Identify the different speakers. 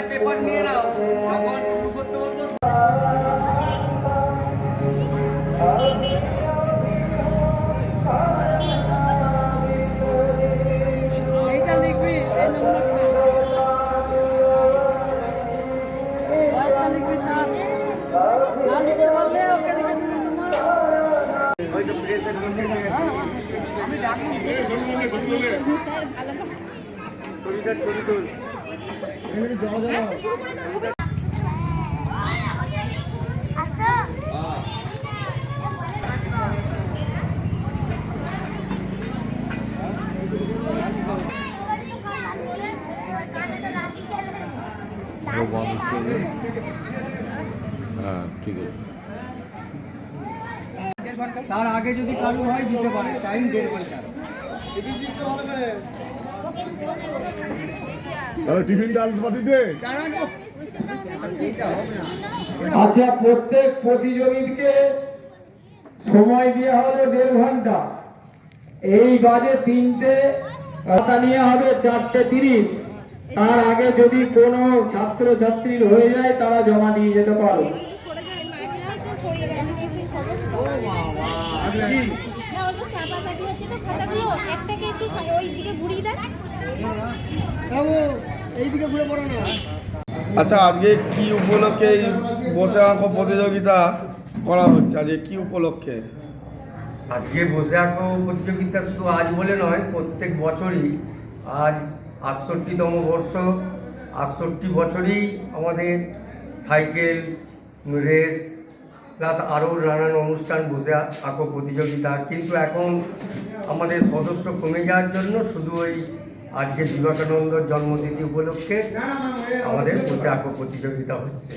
Speaker 1: সবাই পেপার নিয়ে নাও, যখন শুরু করতে বলবো।
Speaker 2: এইটা লিখবি, এই নম্বরটা বয়সটা লিখবি, সাত না লিখতে পারলে ওকে লিখে দিবি তোমার।
Speaker 1: হয়তো প্রেসের মধ্যে
Speaker 2: আমি ডাকি
Speaker 1: শরীরের ছবি তুল।
Speaker 3: হ্যাঁ ঠিক আছে।
Speaker 1: তার আগে যদি কালু হয় দিতে পারে, টাইম 1.5 ঘন্টা।
Speaker 3: তাহলে টিফিনটা আলুপাতি দে।
Speaker 4: আচ্ছা, প্রত্যেক প্রতিযোগীকে সময় দেওয়া হলো 1.5 ঘন্টা। এই বাজে 3টে, কথা নিয়ে হবে 4:30। তার আগে যদি কোনো ছাত্র ছাত্রীর হয়ে যায় তারা জমা দিয়ে যেতে পারো।
Speaker 1: এইদিকে ঘুরে পড়ো না।
Speaker 5: আচ্ছা, আজকে কি উপলক্ষে এই বসে আঁকো প্রতিযোগিতা করা হচ্ছে? আজকে কি উপলক্ষে?
Speaker 6: আজকে বসে আঁকো প্রতিযোগিতা শুধু আজ বলে নয়, প্রত্যেক বছরই। আজ ৬৮তম বর্ষ। ৬৮ বছরই আমাদের সাইকেল রেস প্লাস আরও নানান অনুষ্ঠান বসে আঁকো প্রতিযোগিতা। কিন্তু এখন আমাদের সদস্য কমে যাওয়ার জন্য শুধু ওই আজকে বিবেকানন্দর জন্মতিথি উপলক্ষে আমাদের বসে আঁকো প্রতিযোগিতা হচ্ছে।